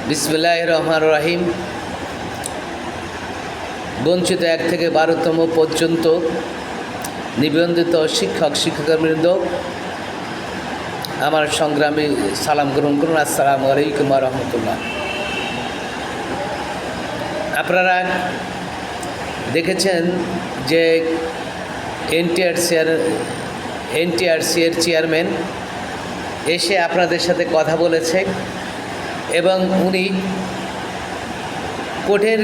বিসমিল্লাহির রহমানির রহিম। বঞ্চিত 1 থেকে 12তম পর্যন্ত নিবন্ধিত শিক্ষক শিক্ষাকর্মীবৃন্দ, আমার সংগ্রামী সালাম গ্রহণ করুন। আসসালামু আলাইকুম ওয়া রাহমাতুল্লাহ। আপনারা দেখেছেন যে এনটিআরসি এর চেয়ারম্যান এসে আপনাদের সাথে কথা বলেছে এবং উনি কোর্টের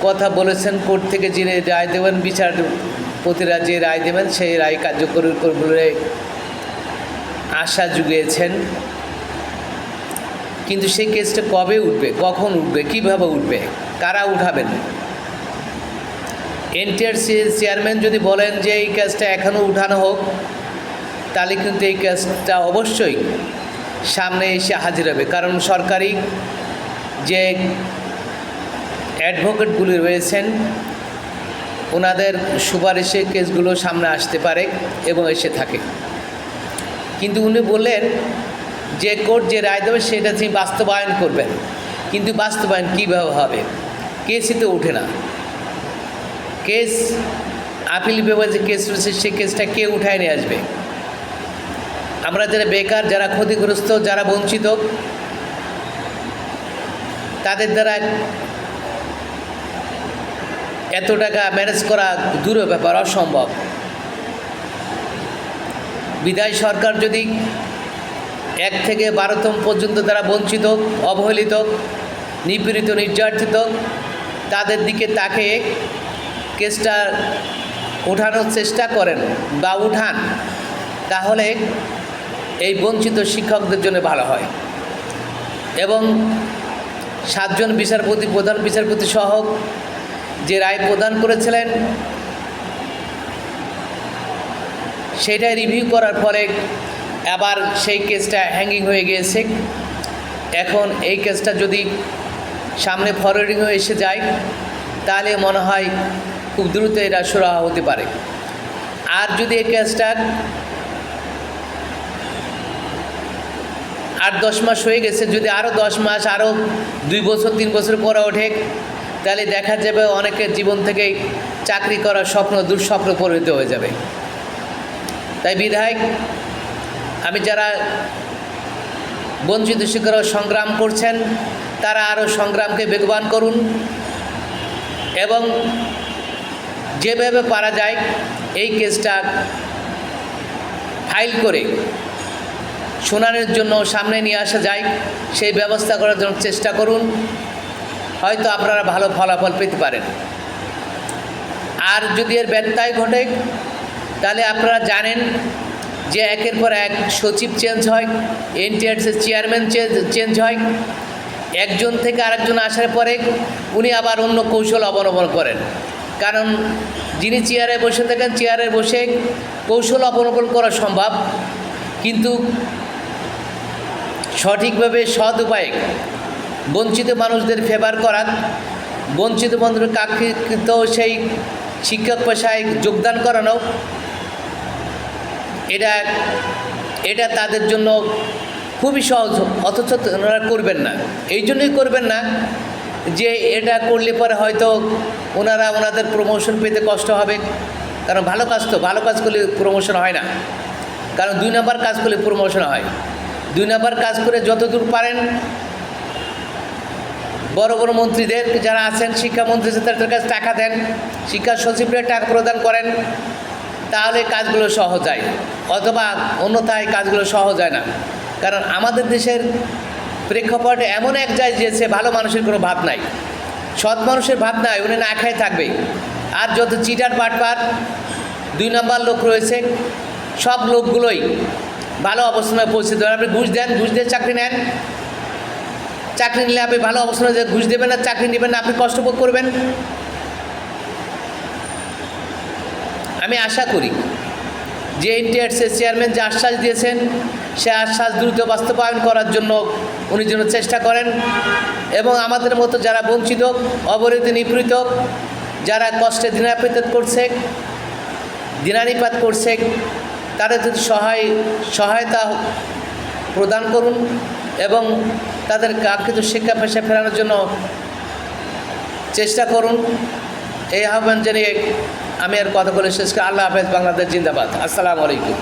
কথা বলেছেন। কোর্ট থেকে যে রায় দেবেন, বিচারপতিরা যে রায় দেবেন সেই রায় কার্যকরী বলে আশা জুগিয়েছেন। কিন্তু সেই কেসটা কবে উঠবে, কখন উঠবে, কিভাবে উঠবে, কারা উঠাবেন? এনটিআরসি চেয়ারম্যান যদি বলেন যে এই কেসটা এখনও উঠানো হোক, তাহলে কিন্তু এই কেসটা অবশ্যই সামনে এসে হাজির হবে। কারণ সরকারি যে অ্যাডভোকেটগুলি রয়েছেন, ওনাদের সুপারিশে কেসগুলো সামনে আসতে পারে এবং এসে থাকে। কিন্তু উনি বললেন যে কোর্ট যে রায় দেবে সেটা তিনি বাস্তবায়ন করবেন। কিন্তু বাস্তবায়ন কীভাবে হবে? কেসই তো ওঠে না। কেস আপিল বিভাগে যে কেস রয়েছে সেই কেসটা কে উঠায় নিয়ে আসবে? আমরা যারা বেকার, যারা ক্ষতিগ্রস্ত, যারা বঞ্চিত, তাদের দ্বারা এত টাকা ম্যানেজ করা দূরের ব্যাপার, অসম্ভব। বিদায় সরকার যদি 1 থেকে 12তম পর্যন্ত যারা বঞ্চিত, অবহেলিত, নিপীড়িত, নির্যাতিত, তাদের দিকে তাকিয়ে কেসটা ওঠানোর চেষ্টা করেন বা উঠান, তাহলে এই বঞ্চিত শিক্ষকদের জন্য ভালো হয়। এবং 7 জন বিচারপতি, প্রধান বিচারপতি সহ যে রায় প্রদান করেছিলেন, সেটাই রিভিউ করার পরে আবার সেই কেসটা হ্যাঙ্গিং হয়ে গিয়েছে। এখন এই কেসটা যদি সামনে ফরওয়ার্ডিং হয়ে এসে যায়, তাহলে মনে হয় খুব দ্রুত এটা সুরাহা হতে পারে। আর যদি এই কেসটা 8-10 মাস হয়ে গেছে, যদি আরও 10 মাস, আরও 2 বছর 3 বছর পরে ওঠে, তাহলে দেখা যাবে অনেকের জীবন থেকেই চাকরি করার স্বপ্ন দুঃস্বপ্ন পরিণত হয়ে যাবে। তাই বিধায়ক, আমি যারা বঞ্চিত শিক্ষকরা সংগ্রাম করছেন, তারা আরও সংগ্রামকে বেগবান করুন এবং যেভাবে পারা যায় এই কেসটা ফাইল করে শুনানির জন্য সামনে নিয়ে আসা যায় সেই ব্যবস্থা করার জন্য চেষ্টা করুন। হয়তো আপনারা ভালো ফলাফল পেতে পারেন। আর যদি এর ব্যত্যয় ঘটে, তাহলে আপনারা জানেন যে একের পর এক সচিব চেঞ্জ হয়, এনটিআরসির চেয়ারম্যান চেঞ্জ হয়। একজন থেকে আরেকজন আসার পরে উনি আবার অন্য কৌশল অবলম্বন করেন। কারণ যিনি চেয়ারে বসে থাকেন, চেয়ারে বসে কৌশল অবলম্বন করা সম্ভব, কিন্তু সঠিকভাবে সৎ উপায়ে বঞ্চিত মানুষদের ফেভার করা, বঞ্চিত মানুষদের কাঙ্ক্ষিত সেই শিক্ষক পেশায় যোগদান করানো, এটা তাদের জন্য খুবই সহজ। অথচ ওনারা করবেন না। এই জন্যই করবেন না যে এটা করলে পরে হয়তো ওনাদের প্রমোশন পেতে কষ্ট হবে। কারণ ভালো কাজ করলে প্রমোশন হয় না। কারণ 2 নম্বর কাজ করলে প্রমোশন হয়। 2 নম্বর কাজ করে যতদূর পারেন বড় বড় মন্ত্রীদের যারা আছেন, শিক্ষামন্ত্রী তাদের কাছে টাকা দেন, শিক্ষা সচিবরা টাকা প্রদান করেন, তাহলে কাজগুলো সহজ হয়। অথবা অন্যথায় কাজগুলো সহজ হয় না। কারণ আমাদের দেশের প্রেক্ষাপট এমন এক জায়গায় যেছে ভালো মানুষের কোনো ভাব নাই, সৎ মানুষের ভাব নাই, উনি না খায় থাকবে। আর যত চিটার বাটপার 2 নম্বর লোক রয়েছে, সব লোকগুলোই ভালো অবস্থানে পৌঁছে দেবেন। আপনি ঘুষ দেন, ঘুষ দিয়ে চাকরি নেন, চাকরি নিলে আপনি ভালো অবস্থানে যে ঘুষ দেবেন না, চাকরি নেবেন না, আপনি কষ্ট ভোগ করবেন। আমি আশা করি যে এনটিআরসির চেয়ারম্যান যে আশ্বাস দিয়েছেন, সে আশ্বাস দ্রুত বাস্তবায়ন করার জন্য উনি যেন চেষ্টা করেন এবং আমাদের মতো যারা বঞ্চিত, অবহেলিত, নিপীড়িত, যারা কষ্টে দিনানিপাত করছে, তাদের যদি সহায়তা প্রদান করুন এবং তাদের কাঙ্ক্ষিত শিক্ষা পেশায় ফেরানোর জন্য চেষ্টা করুন। এই আহ্বান জানিয়ে আমি আর কথা বলে শেষ করি। আল্লাহ হাফেজ। বাংলাদেশ জিন্দাবাদ। আসসালামু আলাইকুম।